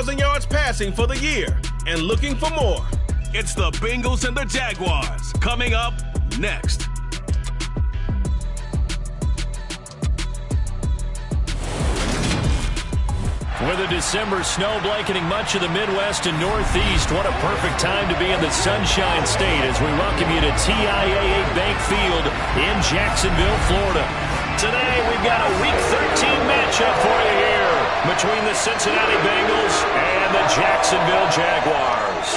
1,000 yards passing for the year and looking for more. It's the Bengals and the Jaguars coming up next. With a December snow blanketing much of the Midwest and Northeast, what a perfect time to be in the Sunshine State as we welcome you to TIAA Bank Field in Jacksonville, Florida. Today, we've got a Week 13 matchup for you here between the Cincinnati Bengals and the Jacksonville Jaguars.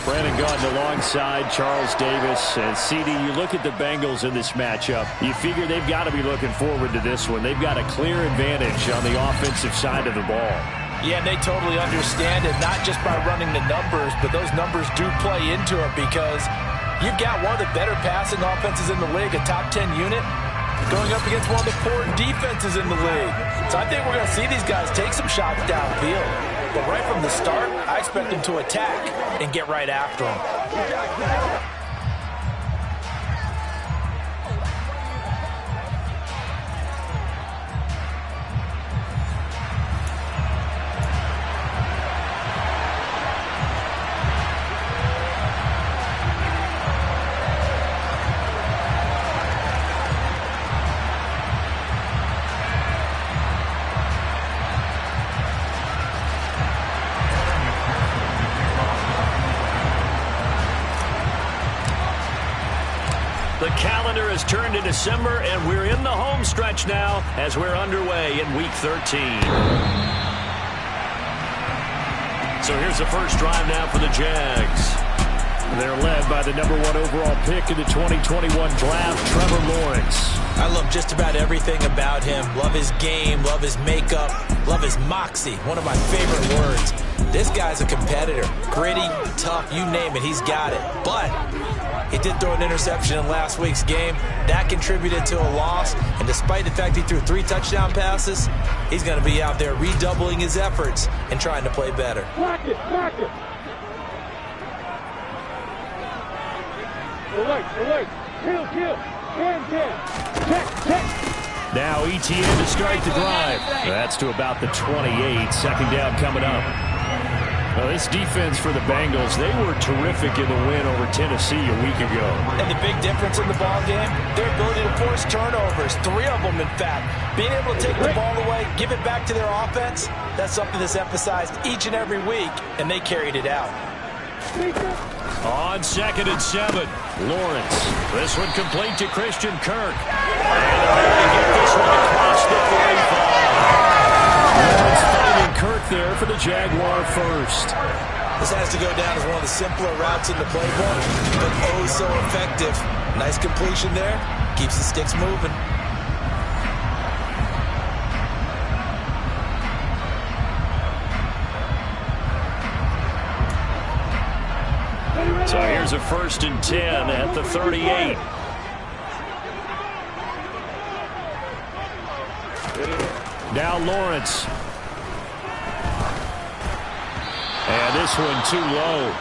Brandon Gaudin alongside Charles Davis. And CD, you look at the Bengals in this matchup, you figure they've got to be looking forward to this one. They've got a clear advantage on the offensive side of the ball. Yeah, and they totally understand it, not just by running the numbers, but those numbers do play into it because you've got one of the better passing offenses in the league, a top 10 unit, going up against one of the poor defenses in the league. So I think we're going to see these guys take some shots downfield. But right from the start, I expect them to attack and get right after them. The calendar has turned to December, and we're in the home stretch now as we're underway in Week 13. So here's the first drive now for the Jags. They're led by the #1 overall pick in the 2021 draft, Trevor Lawrence. I love just about everything about him. Love his game, love his makeup, love his moxie, one of my favorite words. This guy's a competitor. Gritty, tough, you name it, he's got it. But he did throw an interception in last week's game. That contributed to a loss. And despite the fact he threw 3 touchdown passes, he's going to be out there redoubling his efforts and trying to play better. Block it, block it. Away. Kill. 10. Now ETN to start the drive. That's to about the 28. Second down coming up. Well, this defense for the Bengals, they were terrific in the win over Tennessee a week ago. And the big difference in the ball game, their ability to force turnovers, 3 of them in fact. Being able to take the ball away, give it back to their offense, that's something that's emphasized each and every week, and they carried it out. On 2nd and 7, Lawrence. This one complete to Christian Kirk. And they get this one across the 45. Lawrence finding Kirk there for the Jaguar first. This has to go down as one of the simpler routes in the playbook, but oh so effective. Nice completion there. Keeps the sticks moving. So here's a 1st and 10 at the 38. Now Lawrence. And this one too low.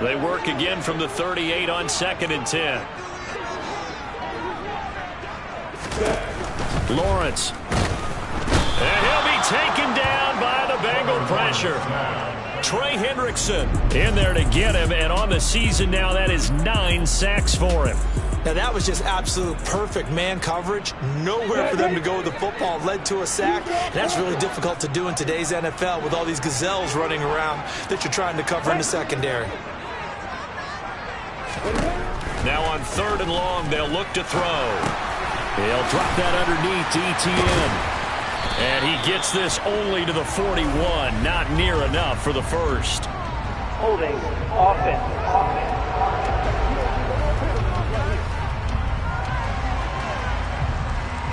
They work again from the 38 on 2nd and 10. Lawrence. And he'll be taken down by the Bengal pressure. Trey Hendrickson in there to get him, and on the season now, that is 9 sacks for him. Now, that was just absolute perfect man coverage. Nowhere for them to go with the football. Led to a sack. And that's really difficult to do in today's NFL with all these gazelles running around that you're trying to cover in the secondary. Now on 3rd and long, they'll look to throw. He'll drop that underneath to ETN. And he gets this only to the 41. Not near enough for the first. Holding. Offense.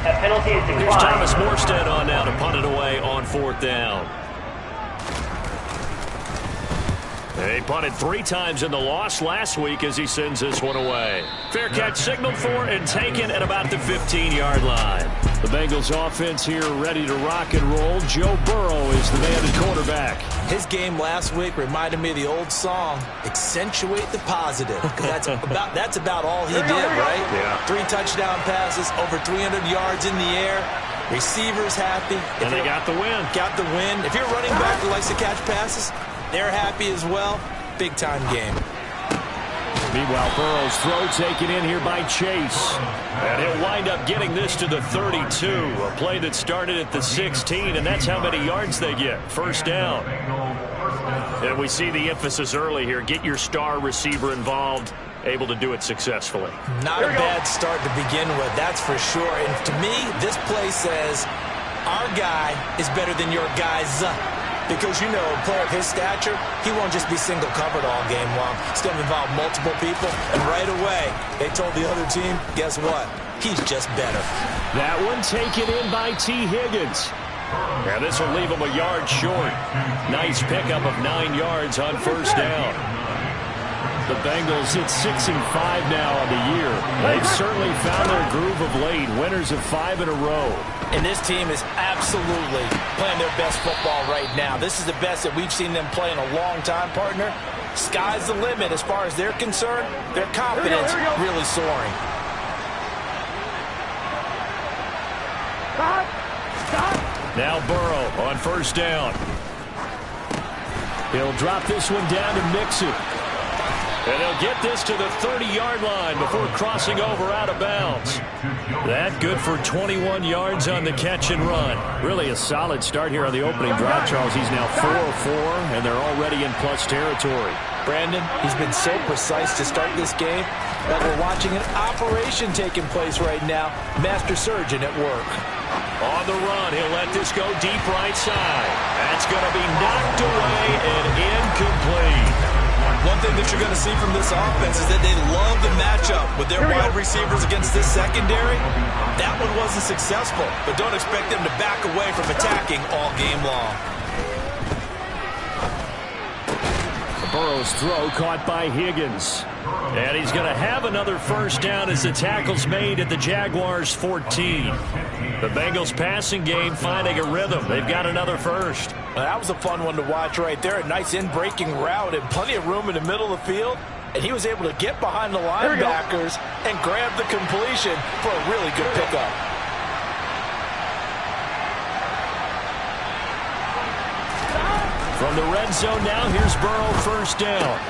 That penalty is declined. Here's Thomas Morstead on now to punt it away on 4th down. He punted 3 times in the loss last week as he sends this one away. Fair catch signaled for and taken at about the 15-yard line. The Bengals offense here ready to rock and roll. Joe Burrow is the man at quarterback. His game last week reminded me of the old song, accentuate the positive. Because that's about all he did, right? Yeah. 3 touchdown passes, over 300 yards in the air. Receivers happy. And they got the win. Got the win. If you're a running back who likes to catch passes, they're happy as well. Big-time game. Meanwhile, Burrow's throw taken in here by Chase. And he'll wind up getting this to the 32. A play that started at the 16, and that's how many yards they get. First down. And we see the emphasis early here. Get your star receiver involved. Able to do it successfully. Not a bad start to begin with, that's for sure. And to me, this play says, our guy is better than your guy's. Because, you know, a player of his stature, he won't just be single covered all game long. It's going to involve multiple people. And right away, they told the other team, guess what? He's just better. That one taken in by T. Higgins. Now this will leave him a yard short. Nice pickup of 9 yards on first down. The Bengals hit 6-5 now on the year. They've certainly found their groove of late. Winners of 5 in a row. And this team is absolutely playing their best football right now. This is the best that we've seen them play in a long time, partner. Sky's the limit as far as they're concerned. Their confidence really soaring. Now Burrow on first down. He'll drop this one down to Mixon. And he'll get this to the 30-yard line before crossing over out of bounds. That good for 21 yards on the catch and run. Really a solid start here on the opening drive, Charles. He's now 4 of 4, and they're already in plus territory. Brandon, he's been so precise to start this game that we're watching an operation taking place right now. Master surgeon at work. On the run, he'll let this go deep right side. That's going to be knocked away and incomplete. One thing that you're going to see from this offense is that they love the matchup with their wide receivers against this secondary. That one wasn't successful, but don't expect them to back away from attacking all game long. Burrow's throw caught by Higgins. And he's going to have another first down as the tackle's made at the Jaguars' 14. The Bengals passing game finding a rhythm. They've got another first. That was a fun one to watch right there. A nice in-breaking route and plenty of room in the middle of the field. And he was able to get behind the linebackers and grab the completion for a really good pickup. From the red zone now, here's Burrow first down.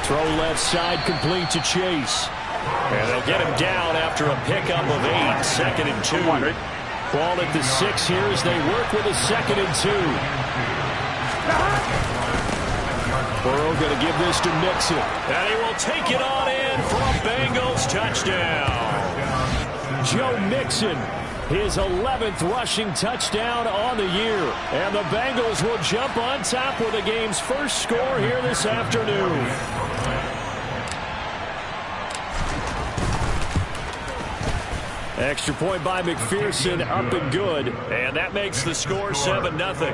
Throw left side complete to Chase. And they'll get him down after a pickup of 8. 2nd and 2. Ball at the 6 here as they work with a 2nd and 2. Burrow going to give this to Mixon. And he will take it on in for a Bengals touchdown. Joe Mixon, his 11th rushing touchdown on the year. And the Bengals will jump on top with the game's first score here this afternoon. Extra point by McPherson, up and good. And that makes the score 7-0.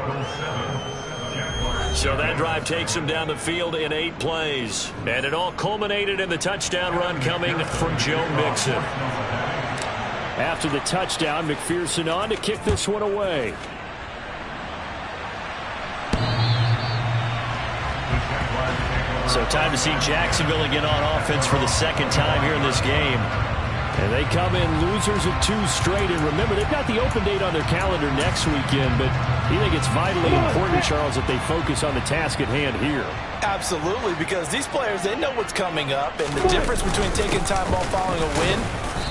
So that drive takes him down the field in 8 plays. And it all culminated in the touchdown run coming from Joe Mixon. After the touchdown, McPherson on to kick this one away. So time to see Jacksonville again on offense for the 2nd time here in this game. And they come in losers of 2 straight. And remember, they've got the open date on their calendar next weekend. But you think it's vitally important, Charles, that they focus on the task at hand here? Absolutely, because these players, they know what's coming up. And the difference between taking time off following a win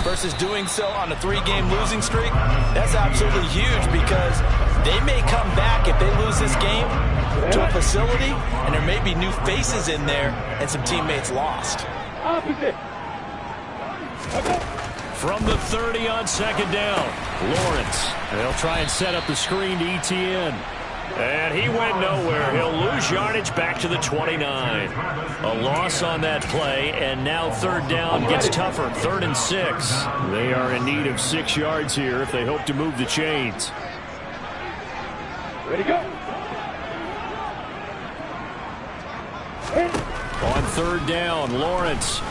versus doing so on a 3-game losing streak, that's absolutely huge because they may come back if they lose this game to a facility, and there may be new faces in there and some teammates lost. From the 30 on 2nd down, Lawrence. They'll try and set up the screen to ETN. And he went nowhere. He'll lose yardage back to the 29. A loss on that play, and now 3rd down gets tougher. 3rd and 6. They are in need of 6 yards here if they hope to move the chains. Ready to go. On third down, Lawrence.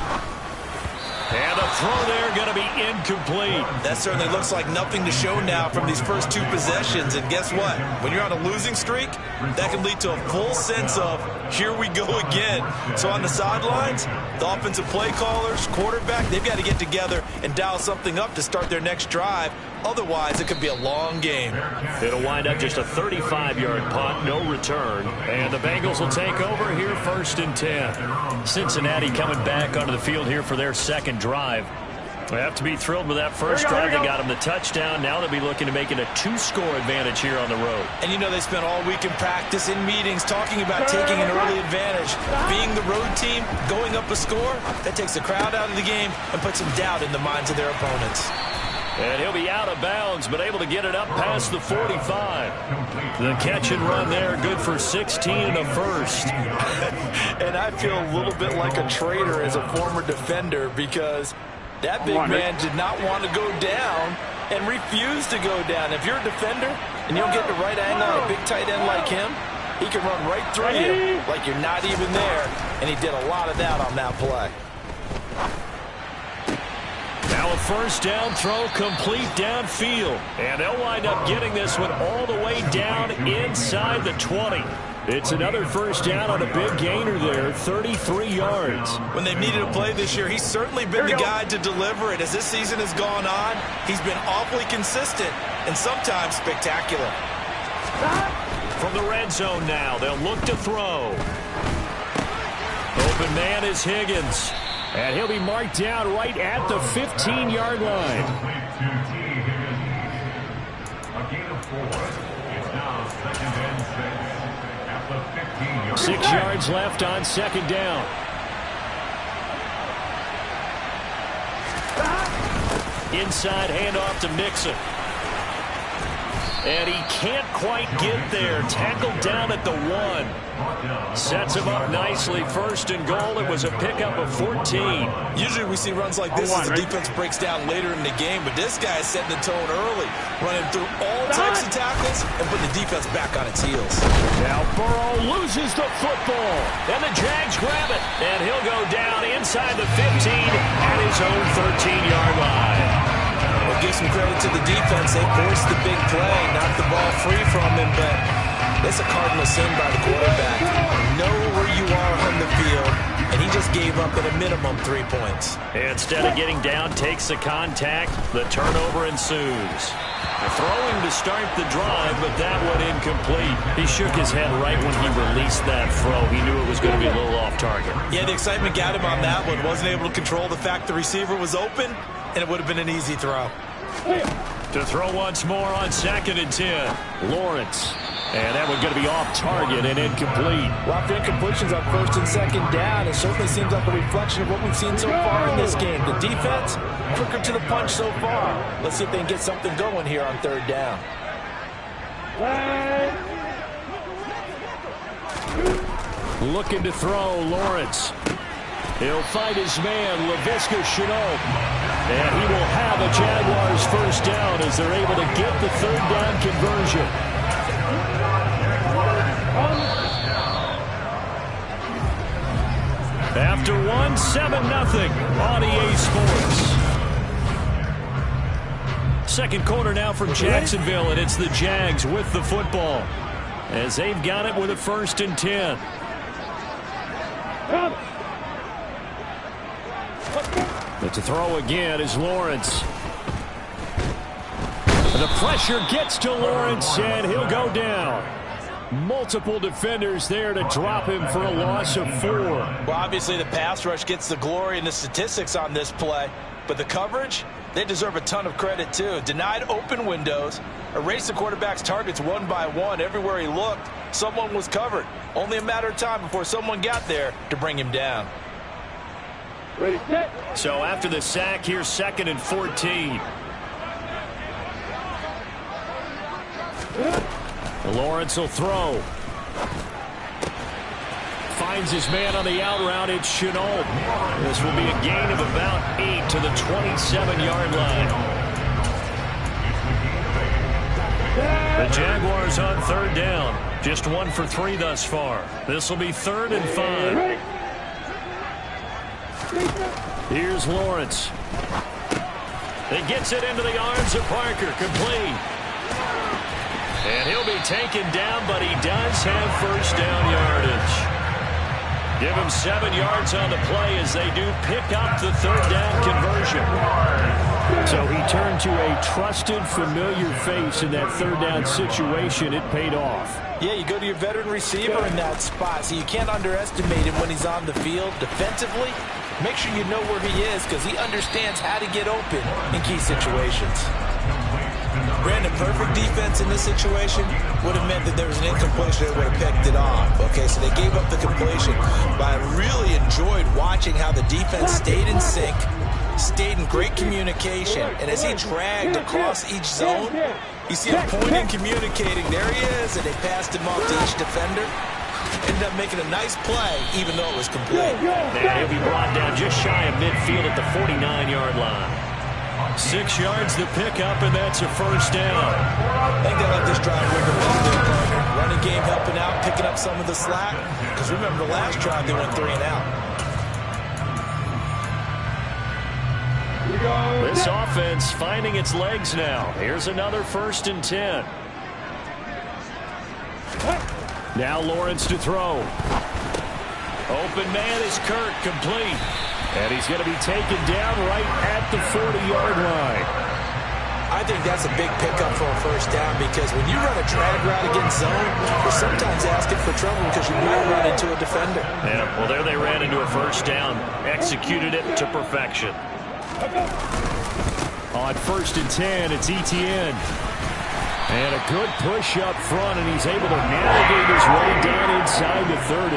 And the throw there going to be incomplete. That certainly looks like nothing to show now from these first two possessions. And guess what? When you're on a losing streak, that can lead to a full sense of, here we go again. So on the sidelines, the offensive play callers, quarterback, they've got to get together and dial something up to start their next drive. Otherwise, it could be a long game. It'll wind up just a 35-yard punt, no return. And the Bengals will take over here, 1st and 10. Cincinnati coming back onto the field here for their second drive. They have to be thrilled with that first drive. They got them the touchdown. Now they'll be looking to make it a 2-score advantage here on the road. And you know they spent all week in practice, in meetings, talking about taking an early advantage. Being the road team, going up a score, that takes the crowd out of the game and puts some doubt in the minds of their opponents. And he'll be out of bounds, but able to get it up past the 45. The catch and run there, good for 16 in the first. And I feel a little bit like a traitor as a former defender because that big man did not want to go down and refused to go down. If you're a defender and you don't get the right angle on a big tight end like him, he can run right through you like you're not even there. And he did a lot of that on that play. Now a first down throw complete downfield. And they'll wind up getting this one all the way down inside the 20. It's another first down on a big gainer there, 33 yards. When they've needed a play this year, he's certainly been the guy to deliver it. As this season has gone on, he's been awfully consistent and sometimes spectacular. From the red zone now, they'll look to throw. Open man is Higgins. And he'll be marked down right at the 15-yard line. A gain of 4. It's now 2nd and 6 at the 15-yard line. 6 yards left on second down. Inside handoff to Mixon. And he can't quite get there. Tackled down at the 1. Sets him up nicely. 1st and goal. It was a pickup of 14. Usually we see runs like this as the defense breaks down later in the game, but this guy is setting the tone early, running through all types of tackles and putting the defense back on its heels. Now Burrow loses the football, and the Jags grab it, and he'll go down inside the 15 at his own 13-yard line. We'll give some credit to the defense. They forced the big play, knocked the ball free from him, but that's a cardinal sin by the quarterback. Know where you are on the field, and he just gave up at a minimum 3 points. Instead of getting down, takes the contact. The turnover ensues. Throwing to start the drive, but that one incomplete. He shook his head right when he released that throw. He knew it was going to be a little off target. Yeah, the excitement got him on that one. Wasn't able to control the fact the receiver was open, and it would have been an easy throw. To throw once more on 2nd and 10. Lawrence. And that one's going to be off target and incomplete. Well, after incompletions on 1st and 2nd down, it certainly seems like a reflection of what we've seen so far in this game. The defense, quicker to the punch so far. Let's see if they can get something going here on 3rd down. Looking to throw, Lawrence. He'll fight his man, Laviska Shenault. And he will have a Jaguars first down as they're able to get the 3rd down conversion. After 1, 7-0 on EA Sports. Second quarter now from Jacksonville, and it's the Jags with the football as they've got it with a 1st and 10. But to throw again is Lawrence. The pressure gets to Lawrence, and he'll go down. Multiple defenders there to drop him for a loss of 4. Well, obviously the pass rush gets the glory and the statistics on this play, but the coverage, they deserve a ton of credit too. Denied open windows, erased the quarterback's targets one by one. Everywhere he looked, someone was covered. Only a matter of time before someone got there to bring him down. Ready, set. So after the sack, here's 2nd and 14. Lawrence will throw. Finds his man on the out route. It's Shenault. This will be a gain of about 8 to the 27-yard line. The Jaguars on 3rd down. Just 1 for 3 thus far. This will be 3rd and 5. Here's Lawrence. He gets it into the arms of Parker. Complete. And he'll be taken down, but he does have first down yardage. Give him 7 yards on the play as they do pick up the 3rd down conversion. So he turned to a trusted, familiar face in that 3rd down situation. It paid off. Yeah, you go to your veteran receiver in that spot, so you can't underestimate him when he's on the field. Defensively, make sure you know where he is because he understands how to get open in key situations. Brandon, perfect defense in this situation would have meant that there was an incompletion that would have picked it off. Okay, so they gave up the completion, but I really enjoyed watching how the defense stayed in sync, stayed in great communication, and as he dragged across each zone, you see him pointing, communicating. There he is, and they passed him off to each defender. Ended up making a nice play, even though it was complete. And he'll be brought down just shy of midfield at the 49-yard line. 6 yards to pick up, and that's a first down. I think they let this drive work a little bit, partner. Running game helping out, picking up some of the slack. Because remember, the last drive they went 3 and out. This offense finding its legs now. Here's another 1st and 10. Now Lawrence to throw. Open man is Kirk, complete. And he's going to be taken down right at the 40-yard line. I think that's a big pickup for a first down because when you run a drag route against zone, you're sometimes asking for trouble because you might run into a defender. Yeah, well, there they ran into a first down. Executed it to perfection. On 1st and 10, it's ETN. And a good push up front, and he's able to navigate his way down inside the 30.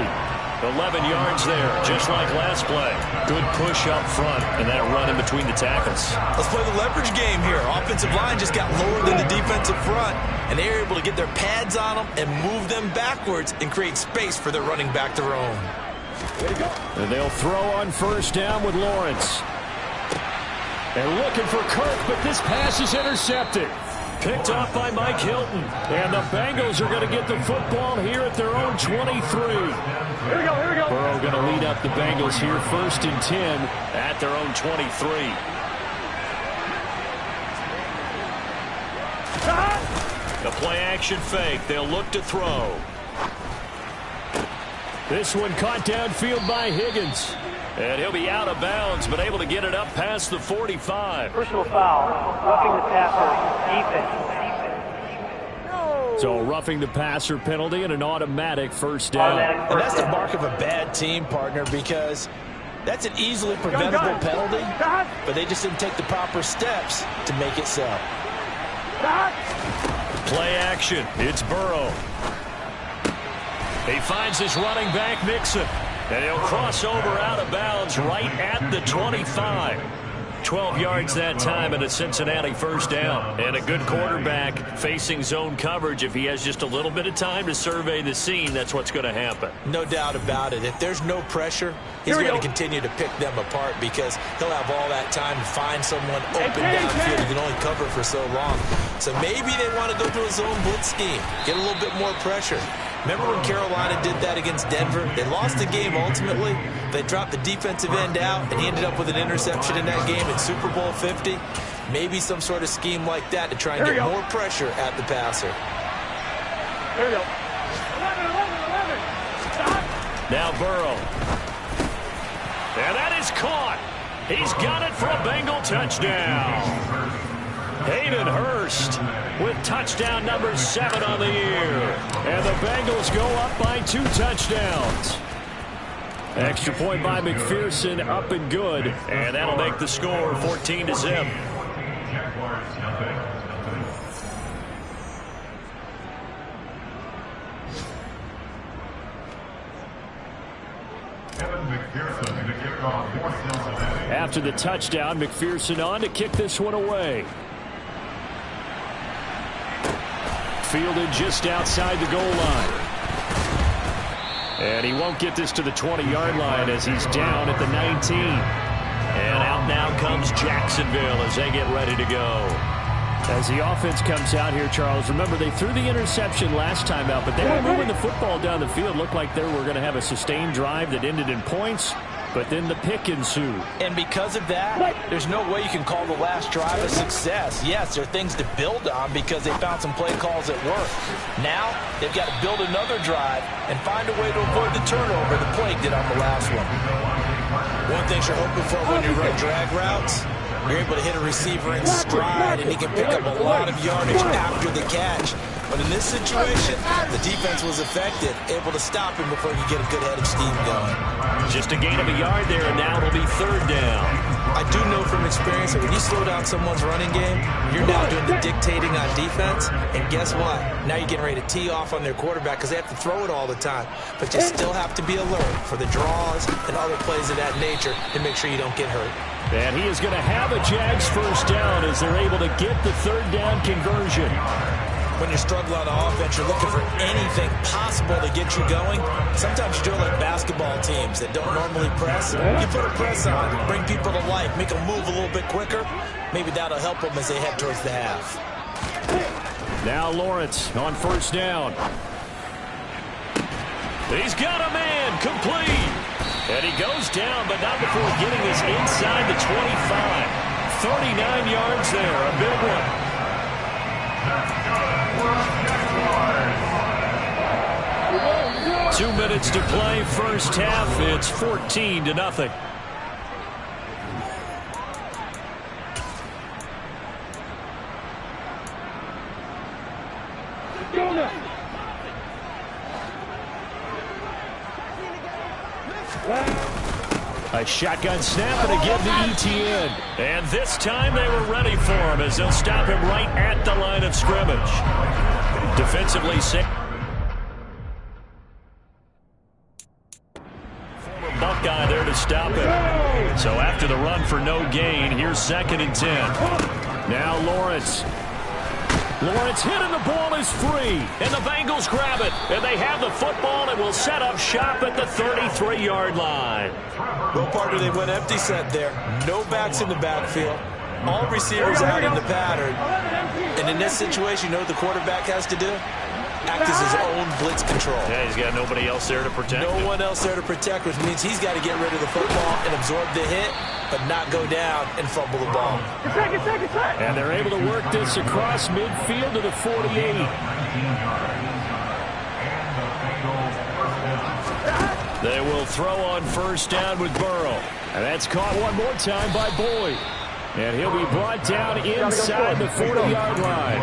11 yards there, just like last play. Good push up front, and that run in between the tackles. Let's play the leverage game here. Offensive line just got lower than the defensive front, and they were able to get their pads on them and move them backwards and create space for their running back to roam. And they'll throw on 1st down with Lawrence. And looking for Kirk, but this pass is intercepted. Picked off by Mike Hilton. And the Bengals are going to get the football here at their own 23. Here we go. Burrow going to lead up the Bengals here 1st and 10 at their own 23. The play action fake. They'll look to throw. This one caught downfield by Higgins. And he'll be out of bounds, but able to get it up past the 45. Personal foul, roughing the passer, defense. So roughing the passer penalty and an automatic first down. And that's the mark of a bad team, partner, because that's an easily preventable penalty, but they just didn't take the proper steps to make it so. Play action. It's Burrow. He finds his running back, Mixon. And he'll cross over out of bounds right at the 25. 12 yards that time and a Cincinnati first down. And a good quarterback facing zone coverage. If he has just a little bit of time to survey the scene, that's what's going to happen. No doubt about it. If there's no pressure, he's going to continue to pick them apart because he'll have all that time to find someone open downfield. He can only cover for so long. So maybe they want to go to a zone blitz scheme, get a little bit more pressure. Remember when Carolina did that against Denver? They lost the game ultimately. They dropped the defensive end out, and he ended up with an interception in that game in Super Bowl 50. Maybe some sort of scheme like that to try and get more pressure at the passer. Here we go. 11. Now Burrow. And that is caught. He's got it for a Bengal touchdown. Hayden Hurst with touchdown number 7 on the year. And the Bengals go up by 2 touchdowns. Extra point by McPherson, up and good. And that'll make the score 14-0. After the touchdown, McPherson on to kick this one away. Fielded just outside the goal line. And he won't get this to the 20-yard line as he's down at the 19. And out now comes Jacksonville as they get ready to go. As the offense comes out here, Charles, remember they threw the interception last time out, but they were moving the football down the field. Looked like they were going to have a sustained drive that ended in points, but then the pick ensued. And because of that, there's no way you can call the last drive a success. Yes, there are things to build on because they found some play calls that work. Now, they've got to build another drive and find a way to avoid the turnover the Plague did on the last one. One thing you're hoping for when you run drag routes, you're able to hit a receiver in stride, and he can pick up a lot of yardage after the catch. But in this situation, the defense was effective, able to stop him before he could get a good head of steam going. Just a gain of a yard there, and now it'll be third down. I do know from experience that when you slow down someone's running game, you're now doing the dictating on defense. And guess what? Now you're getting ready to tee off on their quarterback because they have to throw it all the time. But you still have to be alert for the draws and other plays of that nature to make sure you don't get hurt. And he is going to have a Jags first down as they're able to get the third down conversion. When you struggle on offense, you're looking for anything possible to get you going. Sometimes you do it like basketball teams that don't normally press. You put a press on, bring people to life, make them move a little bit quicker. Maybe that'll help them as they head towards the half. Now Lawrence on first down. He's got a man, complete. And he goes down, but not before getting us inside the 25. 39 yards there, a big one. 2 minutes to play, first half. It's 14-0. A shotgun snap and again to ETN. And this time they were ready for him as they'll stop him right at the line of scrimmage. Defensively safe. Former Buckeye there to stop him. So after the run for no gain, here's 2nd and 10. Now Lawrence. Lawrence hit and the ball is free. And the Bengals grab it. And they have the football and will set up shop at the 33-yard line. Well, partner, they went empty set there. No backs in the backfield. All receivers out in the pattern. And in this situation, you know what the quarterback has to do? Act as his own blitz control. Yeah, he's got nobody else there to protect him. No one else there to protect, which means he's got to get rid of the football and absorb the hit, but not go down and fumble the ball. And they're able to work this across midfield to the 48. They will throw on first down with Burrow. And that's caught one more time by Boyd. And he'll be brought down inside the 40-yard line.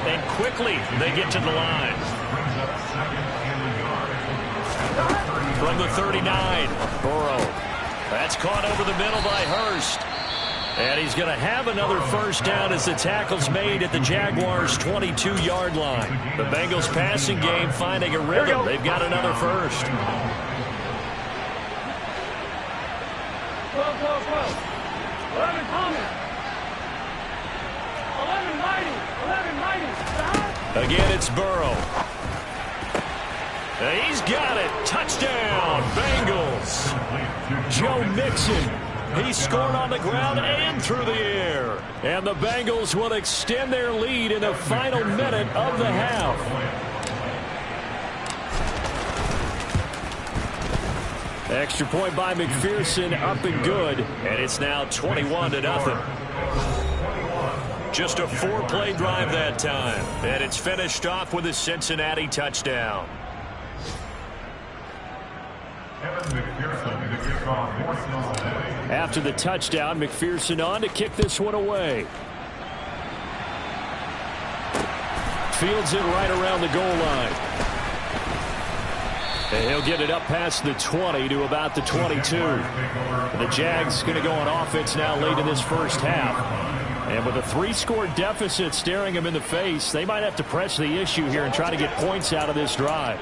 And quickly they get to the line. From the 39, Burrow. That's caught over the middle by Hurst. And he's going to have another first down as the tackle's made at the Jaguars' 22-yard line. The Bengals passing game finding a rhythm. They've got another first. Again, it's Burrow. He's got it. Touchdown, Bengals. Joe Mixon. He scored on the ground and through the air. And the Bengals will extend their lead in the final minute of the half. Extra point by McPherson, up and good. And it's now 21-0. Just a 4-play drive that time. And it's finished off with a Cincinnati touchdown. After the touchdown, McPherson on to kick this one away. Fields it right around the goal line. And he'll get it up past the 20 to about the 22. The Jags going to go on offense now late in this first half. And with a 3-score deficit staring him in the face, they might have to press the issue here and try to get points out of this drive.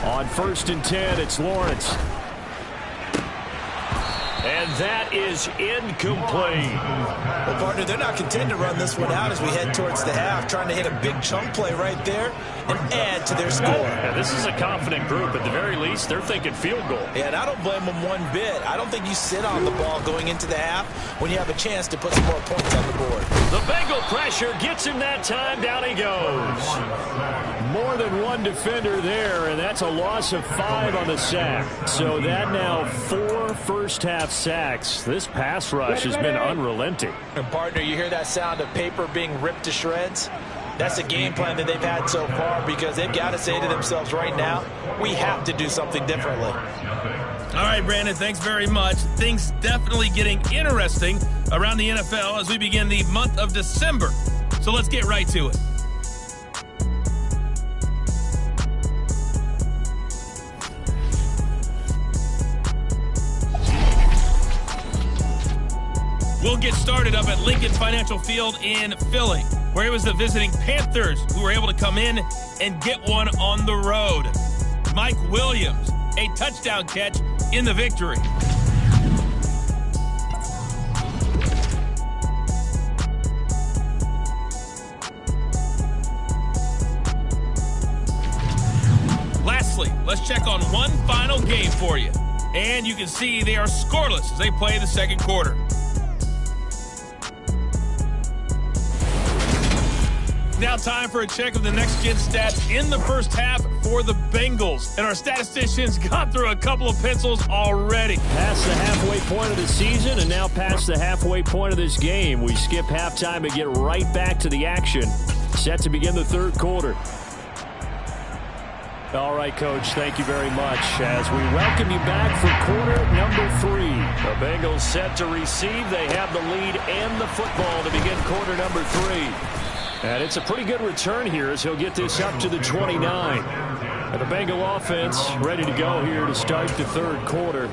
On 1st and 10, it's Lawrence. And And that is incomplete. Well, partner, they're not content to run this one out as we head towards the half, trying to hit a big chunk play right there and add to their score. Yeah, this is a confident group. At the very least, they're thinking field goal. Yeah, and I don't blame them one bit. I don't think you sit on the ball going into the half when you have a chance to put some more points on the board. The Bengal pressure gets him that time. Down he goes. More than one defender there, and that's a loss of 5 on the sack. So that now 4 first-half sacks. This pass rush has been unrelenting. And partner, you hear that sound of paper being ripped to shreds? That's a game plan that they've had so far because they've got to say to themselves right now, we have to do something differently. All right, Brandon, thanks very much. Things definitely getting interesting around the NFL as we begin the month of December. So let's get right to it. We'll get started up at Lincoln Financial Field in Philly, where it was the visiting Panthers who were able to come in and get one on the road. Mike Williams, a touchdown catch in the victory. Lastly, let's check on one final game for you. And you can see they are scoreless as they play the second quarter. Now time for a check of the next-gen stats in the first half for the Bengals. And our statisticians got through a couple of pencils already. Past the halfway point of the season and now past the halfway point of this game. We skip halftime and get right back to the action. Set to begin the third quarter. All right, Coach, thank you very much as we welcome you back for quarter number 3. The Bengals set to receive. They have the lead and the football to begin quarter number 3. And it's a pretty good return here as he'll get this up to the 29. And the Bengal offense ready to go here to start the third quarter.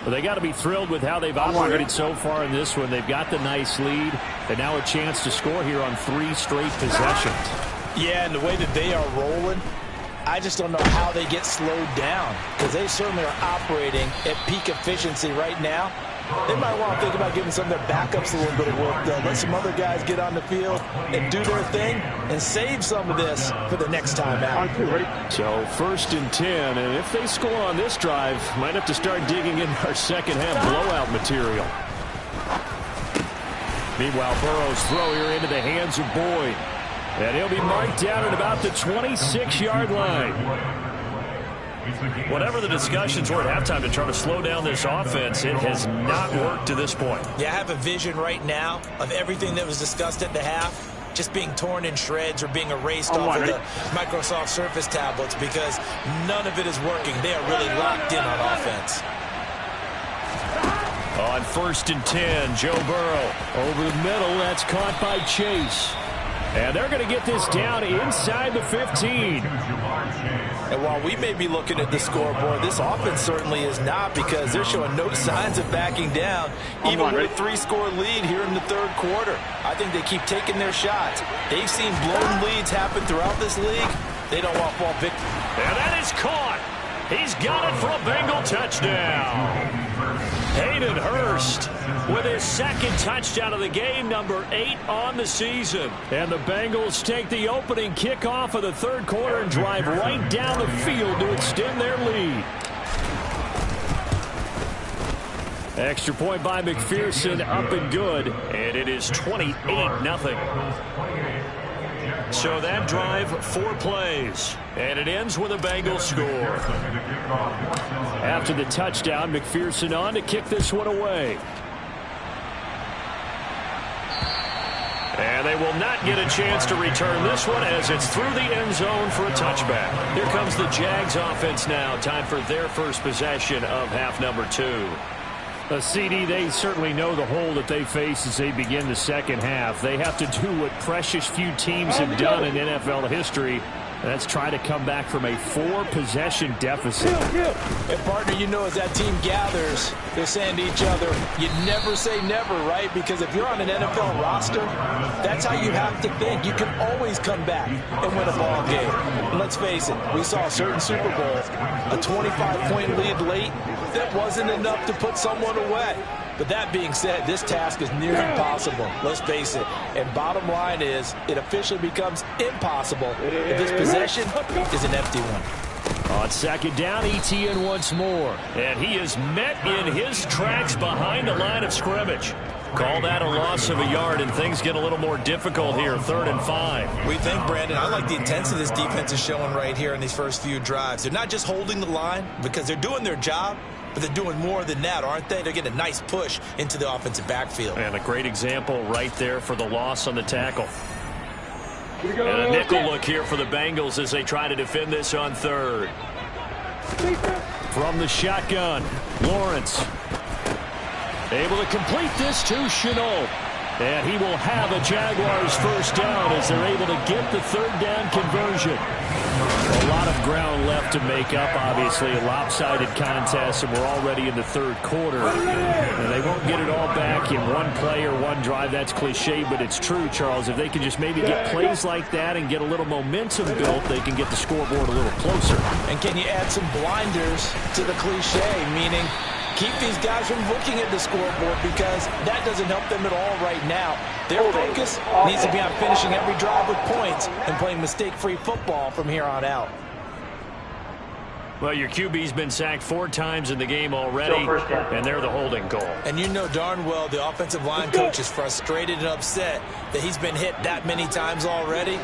But they got to be thrilled with how they've operated so far in this one. They've got the nice lead and now a chance to score here on 3 straight possessions. Yeah, and the way that they are rolling, I just don't know how they get slowed down because they certainly are operating at peak efficiency right now. They might want to think about giving some of their backups a little bit of work, though. Let some other guys get on the field and do their thing and save some of this for the next time out. So 1st and 10, and if they score on this drive, might have to start digging in our second half blowout material. Meanwhile, Burrow's throw here into the hands of Boyd. And he'll be marked down at about the 26-yard line. Whatever the discussions were at halftime to try to slow down this offense, it has not worked to this point. Yeah, I have a vision right now of everything that was discussed at the half just being torn in shreds or being erased off of the Microsoft Surface tablets because none of it is working. They are really locked in on offense. On 1st and 10, Joe Burrow over the middle. That's caught by Chase. And they're going to get this down inside the 15. And while we may be looking at the scoreboard, this offense certainly is not because they're showing no signs of backing down, even with a 3-score lead here in the third quarter. I think they keep taking their shots. They've seen blown leads happen throughout this league. They don't want ball victory. And that is caught. He's got it for a Bengal touchdown. Hayden Hurst with his second touchdown of the game, number 8 on the season. And the Bengals take the opening kickoff of the third quarter and drive right down the field to extend their lead. Extra point by McPherson, up and good. And it is 28-0. So that drive, 4 plays. And it ends with a Bengals score. After the touchdown, McPherson on to kick this one away. And they will not get a chance to return this one as it's through the end zone for a touchback. Here comes the Jags offense now. Time for their first possession of half number 2. A CD, they certainly know the hole that they face as they begin the second half. They have to do what precious few teams have done in NFL history, Let's try to come back from a 4-possession deficit. And, partner, you know, as that team gathers, they're saying to each other, you never say never, right? Because if you're on an NFL roster, that's how you have to think. You can always come back and win a ball game. And let's face it, we saw a certain Super Bowl, a 25-point lead late, that wasn't enough to put someone away. But that being said, this task is near impossible. Let's face it. And bottom line is, it officially becomes impossible if this possession is an empty one. On second down, ETN once more. And he is met in his tracks behind the line of scrimmage. Call that a loss of a yard, and things get a little more difficult here, 3rd and 5. We think, Brandon, I like the intensity this defense is showing right here in these first few drives. They're not just holding the line because they're doing their job, but they're doing more than that, aren't they? They're getting a nice push into the offensive backfield. And a great example right there for the loss on the tackle. And a nickel look here for the Bengals as they try to defend this on 3rd. From the shotgun, Lawrence. Able to complete this to Chenault. And he will have a Jaguars first down as they're able to get the 3rd down conversion. A lot of ground left to make up, obviously. A lopsided contest, and we're already in the 3rd quarter. And they won't get it all back in one play or one drive. That's cliche, but it's true, Charles. If they can just maybe get plays like that and get a little momentum built, they can get the scoreboard a little closer. And can you add some blinders to the cliche, meaning keep these guys from looking at the scoreboard, because that doesn't help them at all right now. Their focus needs to be on finishing every drive with points and playing mistake-free football from here on out. Well, your QB's been sacked 4 times in the game already, and they're the holding goal. And you know darn well the offensive line coach is frustrated and upset that he's been hit that many times already.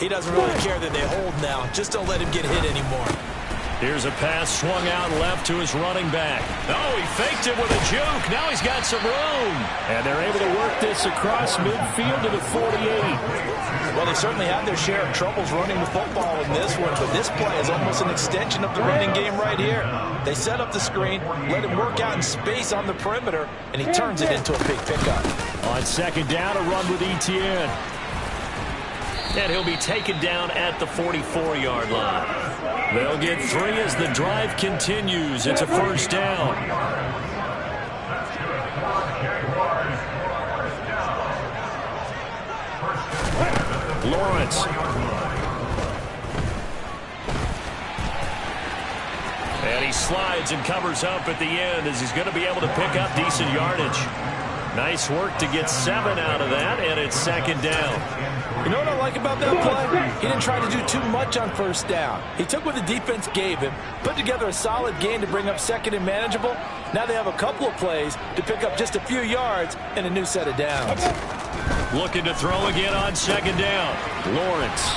He doesn't really care that they hold now. Just don't let him get hit anymore. Here's a pass swung out left to his running back. Oh, he faked it with a juke. Now he's got some room. And they're able to work this across midfield to the 48. Well, they certainly had their share of troubles running the football in this one, but this play is almost an extension of the running game right here. They set up the screen, let him work out in space on the perimeter, and he turns it into a big pickup. On second down, a run with ETN. And he'll be taken down at the 44-yard line. They'll get 3 as the drive continues. It's a first down. Lawrence. And he slides and covers up at the end as he's going to be able to pick up decent yardage. Nice work to get 7 out of that, and it's second down. You know what I like about that play? He didn't try to do too much on first down. He took what the defense gave him, put together a solid gain to bring up second and manageable. Now they have a couple of plays to pick up just a few yards and a new set of downs. Looking to throw again on second down. Lawrence.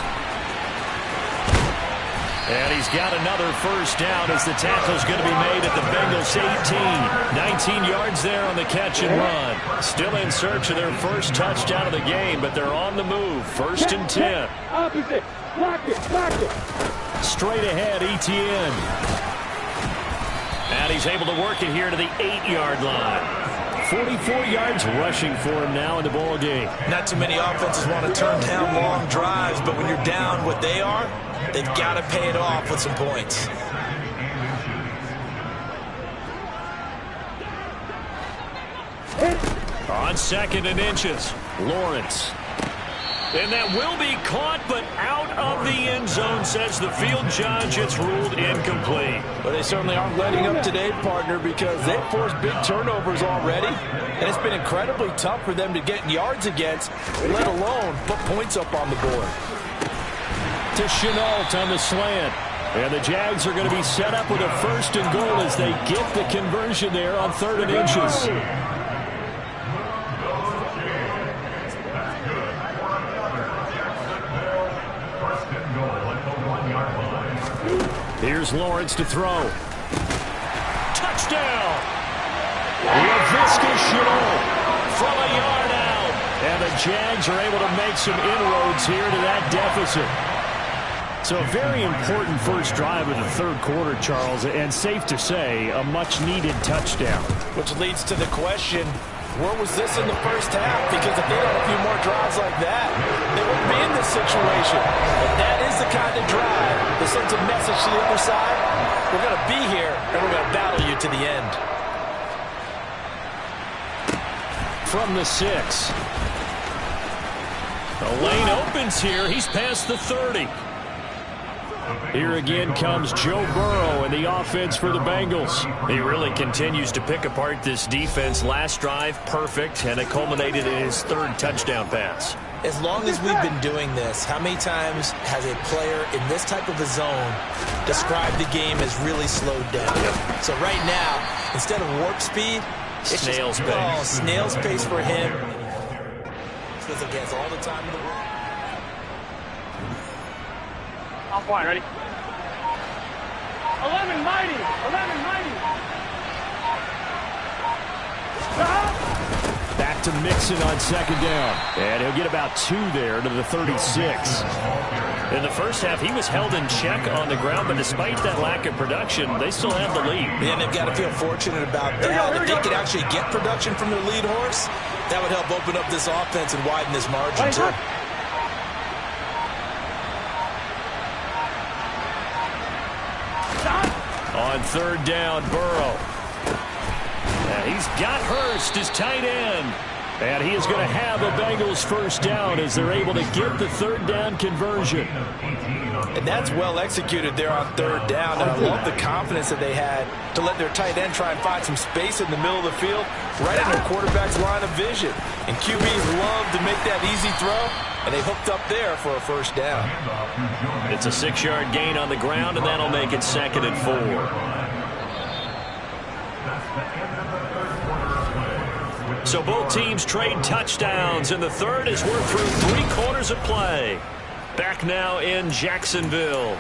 And he's got another first down as the tackle's going to be made at the Bengals 18. 19 yards there on the catch and run. Still in search of their first touchdown of the game, but they're on the move. 1st and 10. Opposite. Block it. Straight ahead, ETN. And he's able to work it here to the 8-yard line. 44 yards rushing for him now in the ball game. Not too many offenses want to turn down long drives, but when you're down what they are, they've got to pay it off with some points. On 2nd and inches, Lawrence. And that will be caught, but out of the end zone, says the field judge. It's ruled incomplete. But they certainly aren't letting up today, partner, because they've forced big turnovers already. And it's been incredibly tough for them to get yards against, let alone put points up on the board. To Chenault on the slant. And the Jags are going to be set up with a 1st and goal as they get the conversion there on 3rd and inches. Here's Lawrence to throw. Touchdown! LaVisca Chenault from a yard out. And the Jags are able to make some inroads here to that deficit. So a very important first drive of the 3rd quarter, Charles, and safe to say, a much-needed touchdown. Which leads to the question, where was this in the first half? Because if they had a few more drives like that, they wouldn't be in this situation. And that is the kind of drive that sends a message to the other side. We're going to be here, and we're going to battle you to the end. From the 6. The lane opens here. He's past the 30. Here again comes Joe Burrow and the offense for the Bengals. He really continues to pick apart this defense. Last drive, perfect, and it culminated in his 3rd touchdown pass. As long as we've been doing this, how many times has a player in this type of a zone described the game as really slowed down? Yep. So right now, instead of warp speed, it's snail's pace. Oh, snail's pace for him. Feels like he has all the time in the world. I'm fine, ready? 11 mighty! 11 mighty! Back to Mixon on 2nd down. And he'll get about 2 there to the 36. In the first half, he was held in check on the ground, but despite that lack of production, they still have the lead. And they've got to feel fortunate about that. If they could actually get production from their lead horse, that would help open up this offense and widen this margin, too. On 3rd down, Burrow. He's got Hurst, his tight end. And he is going to have a Bengals 1st down as they're able to get the 3rd down conversion. And that's well executed there on 3rd down. And I love the confidence that they had to let their tight end try and find some space in the middle of the field, right in their quarterback's line of vision. And QBs love to make that easy throw, and they hooked up there for a 1st down. It's a 6-yard gain on the ground, and that'll make it 2nd and 4. So both teams trade touchdowns, and the 3rd as we're through 3 quarters of play. Back now in Jacksonville.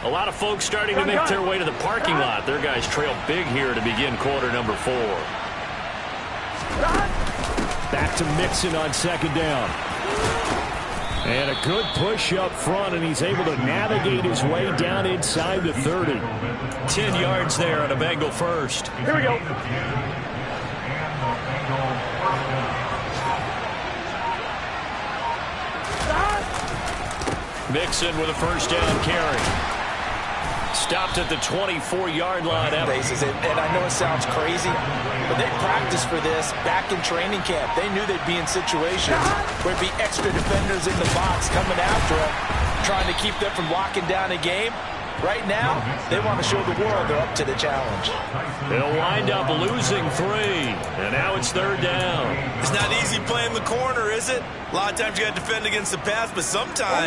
A lot of folks starting to make their way to the parking lot. Their guys trail big here to begin quarter number 4. Back to Mixon on 2nd down. And a good push up front, and he's able to navigate his way down inside the 30. 10 yards there on a Bengal 1st. Here we go. Mixon with a 1st down carry. Stopped at the 24-yard line. Bases, and I know it sounds crazy, but they practiced for this back in training camp. They knew they'd be in situations where it'd be extra defenders in the box coming after them, trying to keep them from locking down a game. Right now, they want to show the world they're up to the challenge. They'll wind up losing 3, and now it's 3rd down. It's not easy playing the corner, is it? A lot of times you got to defend against the pass, but sometimes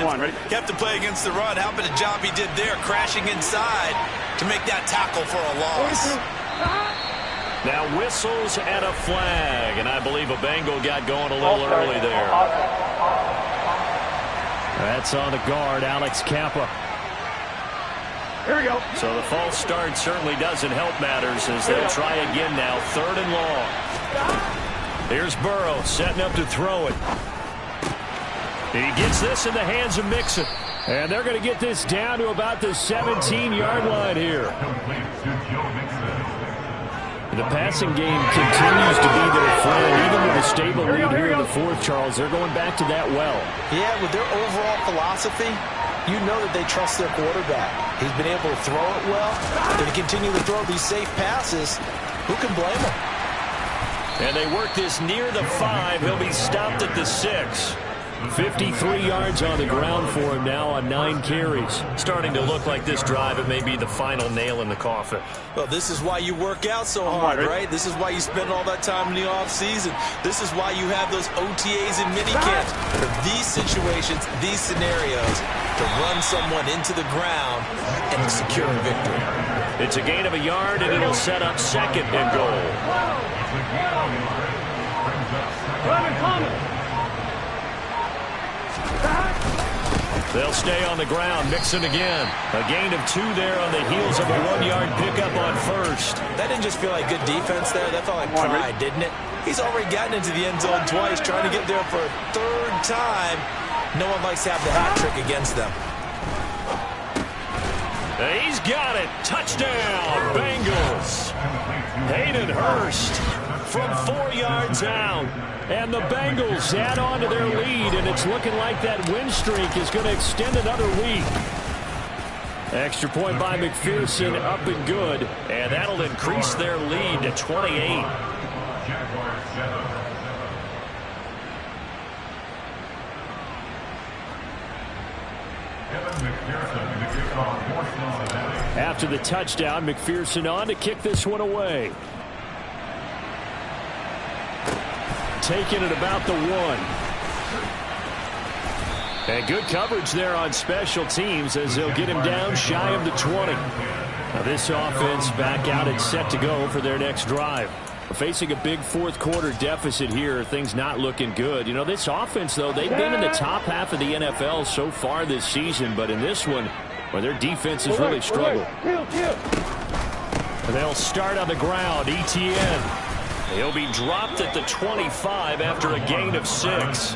you have to play against the run. How about the job he did there, crashing inside to make that tackle for a loss. Now whistles and a flag, and I believe a Bengal got going a little early there. That's on the guard, Alex Kappa. Here we go. So the false start certainly doesn't help matters as they'll try again now, 3rd and long. Here's Burrow setting up to throw it. He gets this in the hands of Mixon. And they're going to get this down to about the 17-yard line here. The passing game continues to be their friend. Even with a stable lead here in the 4th, Charles, they're going back to that well. Yeah, with their overall philosophy, you know that they trust their quarterback. He's been able to throw it well. They continue to throw these safe passes. Who can blame them? And they work this near the 5. He'll be stopped at the 6. 53 yards on the ground for him now on 9 carries. Starting to look like this drive, it may be the final nail in the coffin. Well, this is why you work out so hard, right? This is why you spend all that time in the offseason. This is why you have those OTAs and minicamps. For these situations, these scenarios, to run someone into the ground and secure a victory. It's a gain of a yard, and it'll set up 2nd and goal. They'll stay on the ground. Mixon again. A gain of 2 there on the heels of a 1-yard pickup on 1st. That didn't just feel like good defense there. That felt like pride, didn't it? He's already gotten into the end zone twice, trying to get there for a 3rd time. No one likes to have the hat trick against them. He's got it. Touchdown, Bengals. Hayden Hurst. from 4 yards out. And the Bengals add on to their lead, and it's looking like that win streak is going to extend another week. Extra point by McPherson, up and good, and that'll increase their lead to 28. After the touchdown, McPherson on to kick this one away. Taking it about the 1. And good coverage there on special teams as they'll get him down shy of the 20. Now this offense back out and set to go for their next drive. Facing a big fourth quarter deficit here, things not looking good. You know, this offense, though, they've been in the top half of the NFL so far this season, but in this one, well, their defense has really struggled. And they'll start on the ground. ETN. He'll be dropped at the 25 after a gain of 6.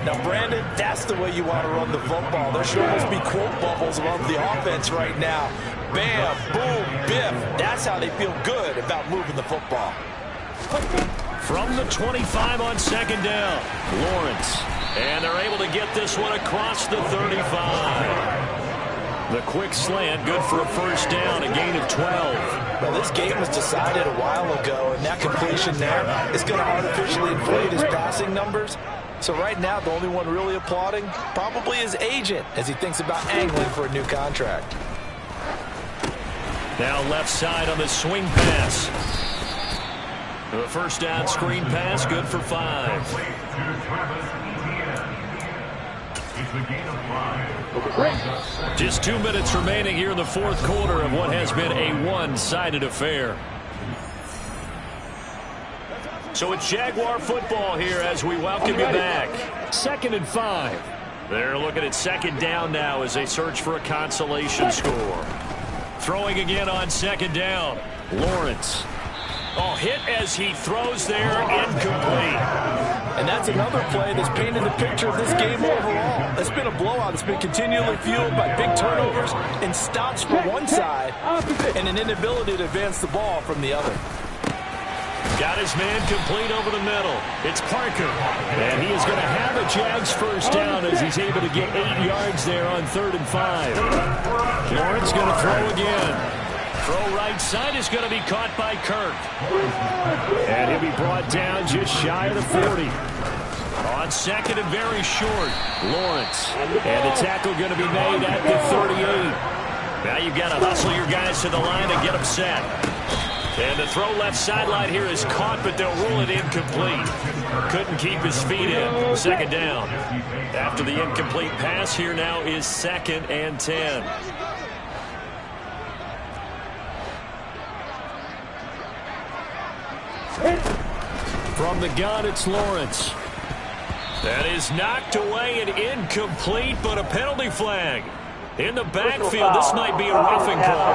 Now, Brandon, that's the way you want to run the football. There should almost be quote bubbles above the offense right now. Bam, boom, biff. That's how they feel good about moving the football. From the 25 on second down, Lawrence. And they're able to get this one across the 35. The quick slant, good for a first down, a gain of 12. Well, this game was decided a while ago, and that completion there is going to artificially inflate his passing numbers. So right now, the only one really applauding probably his agent as he thinks about angling for a new contract. Now left side on the swing pass. The first down screen pass, good for 5. Just 2 minutes remaining here in the fourth quarter of what has been a one-sided affair. So it's Jaguar football here as we welcome you back. 2nd and 5. They're looking at second down now as they search for a consolation score. Throwing again on second down. Lawrence. Oh, hit as he throws there, incomplete. And that's another play that's painted the picture of this game overall. It's been a blowout. It's been continually fueled by big turnovers and stops from one side and an inability to advance the ball from the other. Got his man complete over the middle. It's Parker. And he is going to have a Jags first down as he's able to get 8 yards there on 3rd and 5. Lawrence going to throw again. Throw right side is going to be caught by Kirk. And he'll be brought down just shy of the 40. On second and very short, Lawrence. And the tackle going to be made at the 38. Now you've got to hustle your guys to the line and get them set. And the throw left sideline here is caught, but they'll rule it incomplete. Couldn't keep his feet in. Second down. After the incomplete pass, here now is 2nd and 10. From the gun, it's Lawrence. That is knocked away and incomplete, but a penalty flag. In the backfield, this might be a roughing call.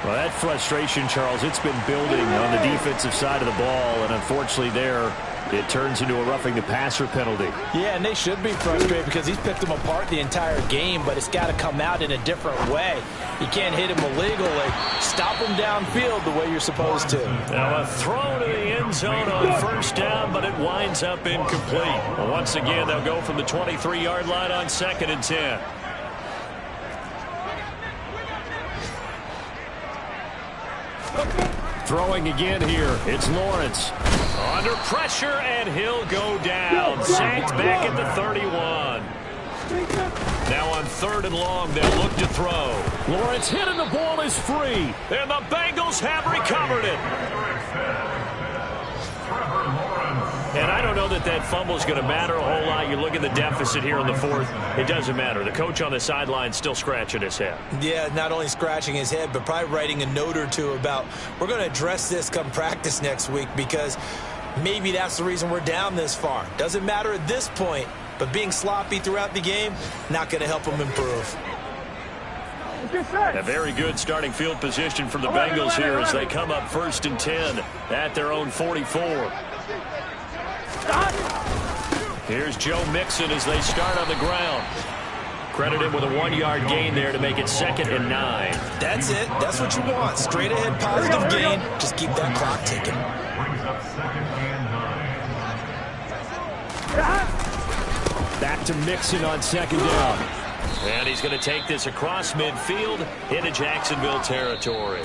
Well, that frustration, Charles, it's been building on the defensive side of the ball, and unfortunately there, it turns into a roughing the passer penalty. Yeah, and they should be frustrated because he's picked them apart the entire game, but it's got to come out in a different way. You can't hit him illegally. Stop him downfield the way you're supposed to. Now a throw to the end zone on first down, but it winds up incomplete. Well, once again, they'll go from the 23-yard line on 2nd and 10. Throwing again here, it's Lawrence. Under pressure, and he'll go down. Sacked back at the 31. Now on 3rd and long, they'll look to throw. Lawrence hit and the ball is free. And the Bengals have recovered it. And I don't know that that fumble is going to matter a whole lot. You look at the deficit here in the fourth. It doesn't matter. The coach on the sideline still scratching his head. Yeah, not only scratching his head, but probably writing a note or two about we're going to address this come practice next week because maybe that's the reason we're down this far. Doesn't matter at this point, but being sloppy throughout the game, not going to help them improve. A very good starting field position for the Bengals here as they come up 1st and 10 at their own 44. Here's Joe Mixon as they start on the ground. Credit him with a 1-yard gain there to make it 2nd and 9. That's it. That's what you want. Straight ahead positive gain. Just keep that clock ticking. Brings up 2nd and 9. Back to Mixon on 2nd down. And he's going to take this across midfield into Jacksonville territory.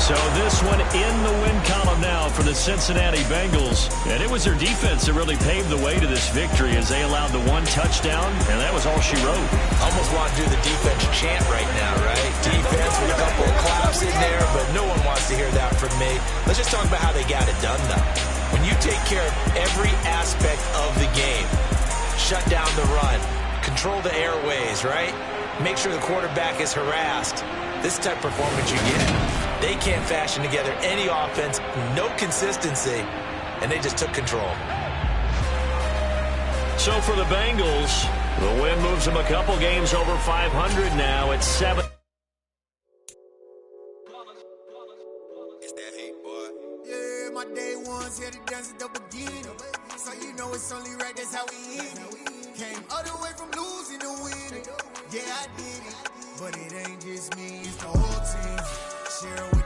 So this one in the win column now for the Cincinnati Bengals. And it was their defense that really paved the way to this victory as they allowed the 1 touchdown, and that was all she wrote. Almost want to do the defense chant right now, right? Defense with a couple of claps in there, but no one wants to hear that from me. Let's just talk about how they got it done, though. When you take care of every aspect of the game, shut down the run, control the airways, right? Make sure the quarterback is harassed. This type of performance you get. They can't fashion together any offense, no consistency, and they just took control. So for the Bengals, the win moves them a couple games over 500 now at 7. It's that hate, boy. Yeah, my day ones here to dance at the beginning. So you know it's only right, that's how we eat it. Came all the way from losing to winning. Yeah, I did it. But it ain't just me, it's the whole team. Share with